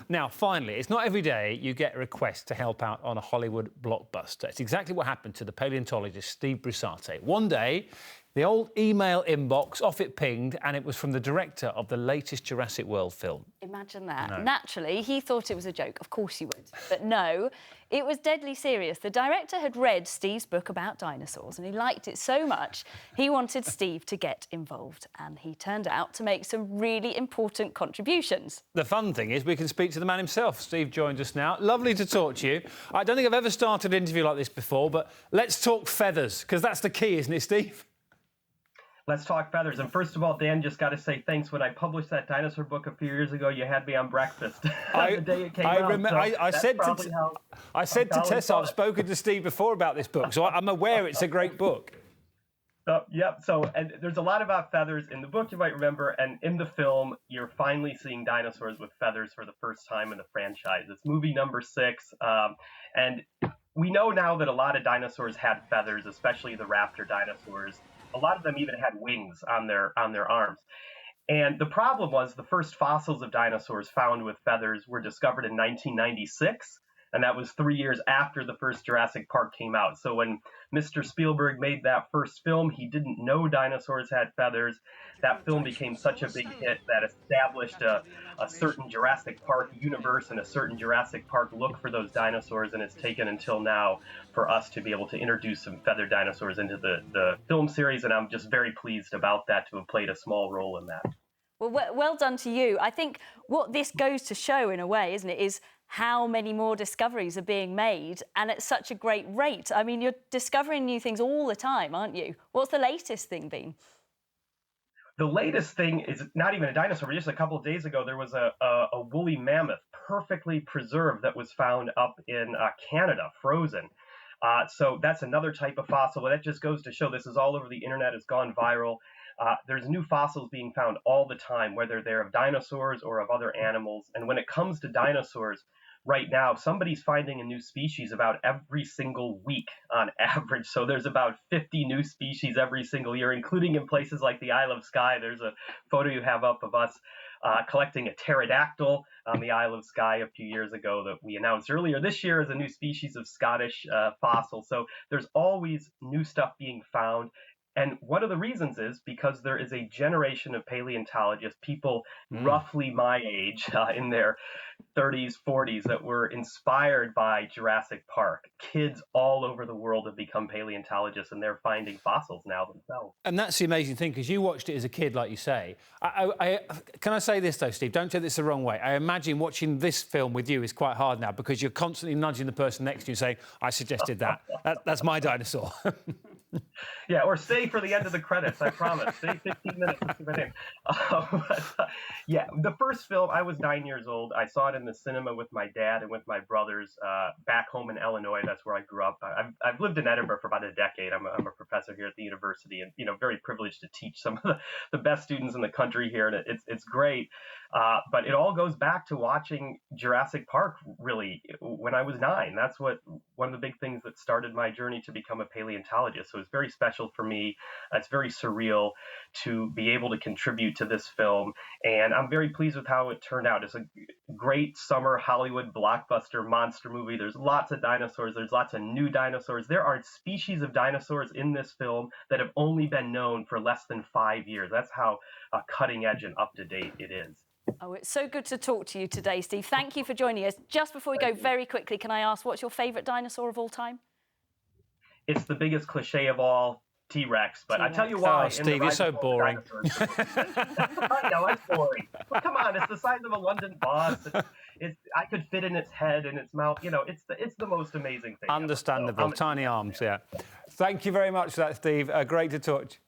Now, finally, it's not every day you get a request to help out on a Hollywood blockbuster. It's exactly what happened to the paleontologist Steve Brusatte. One day, the old email inbox, off it pinged, and it was from the director of the latest Jurassic World film. Imagine that. No. Naturally, he thought it was a joke. Of course you would. But no, it was deadly serious. The director had read Steve's book about dinosaurs and he liked it so much, he wanted Steve to get involved. And he turned out to make some really important contributions. The fun thing is we can speak to the man himself. Steve joins us now. Lovely to talk to you. I don't think I've ever started an interview like this before, but let's talk feathers, because that's the key, isn't it, Steve? Let's talk feathers. And first of all, Dan, just got to say thanks. When I published that dinosaur book a few years ago, you had me on breakfast the day it came out. I said to Tessa, I've spoken to Steve before about this book, so I'm aware it's a great book. Yep. So, and there's a lot about feathers in the book, you might remember, and in the film, you're finally seeing dinosaurs with feathers for the first time in the franchise. It's movie number 6, and we know now that a lot of dinosaurs had feathers, especially the raptor dinosaurs. A lot of them even had wings on their arms. And the problem was the first fossils of dinosaurs found with feathers were discovered in 1996. And that was 3 years after the first Jurassic Park came out. So when Mr. Spielberg made that first film, he didn't know dinosaurs had feathers. That film became such a big hit that established a certain Jurassic Park universe and a certain Jurassic Park look for those dinosaurs. And it's taken until now for us to be able to introduce some feathered dinosaurs into the film series. And I'm just very pleased about that, to have played a small role in that. Well done to you. I think what this goes to show, in a way, isn't it, is how many more discoveries are being made, and at such a great rate. I mean, you're discovering new things all the time, aren't you? What's the latest thing been? The latest thing is not even a dinosaur. Just a couple of days ago, there was a woolly mammoth, perfectly preserved, that was found up in Canada, frozen. So that's another type of fossil. But that just goes to show this is all over the internet. It's gone viral. There's new fossils being found all the time, whether they're of dinosaurs or of other animals. And when it comes to dinosaurs, right now, somebody's finding a new species about every single week on average. So there's about 50 new species every single year, including in places like the Isle of Skye. There's a photo you have up of us collecting a pterodactyl on the Isle of Skye a few years ago that we announced earlier this year as a new species of Scottish fossil. So there's always new stuff being found. And one of the reasons is because there is a generation of paleontologists, people roughly my age, in their 30s, 40s, that were inspired by Jurassic Park. Kids all over the world have become paleontologists, and they're finding fossils now themselves. And that's the amazing thing, because you watched it as a kid, like you say. Can I say this, though, Steve? Don't take this the wrong way. I imagine watching this film with you is quite hard now, because you're constantly nudging the person next to you saying, I suggested that. That's my dinosaur. Yeah, or stay for the end of the credits, I promise. Stay 15 minutes and see my name. Yeah, the first film, I was 9 years old. I saw it in the cinema with my dad and with my brothers back home in Illinois. That's where I grew up. I've lived in Edinburgh for about a decade. I'm a professor here at the university, and very privileged to teach some of the best students in the country here, and it's great. But it all goes back to watching Jurassic Park, really, when I was 9. That's one of the big things that started my journey to become a paleontologist. So it's very special for me. It's very surreal to be able to contribute to this film. And I'm very pleased with how it turned out. It's a great summer Hollywood blockbuster monster movie. There's lots of dinosaurs. There's lots of new dinosaurs. There are species of dinosaurs in this film that have only been known for less than 5 years. That's how cutting edge and up to date it is. Oh, it's so good to talk to you today, Steve. Thank you for joining us. Just before we go, very quickly, can I ask, what's your favourite dinosaur of all time? It's the biggest cliche of all, T-Rex. But I tell you why. Oh, Steve, you're so boring. I know, it's boring. But come on, it's the size of a London bus. I could fit in its head and its mouth. It's the most amazing thing. Understandable. Tiny arms, yeah. Thank you very much for that, Steve. Great to talk to you.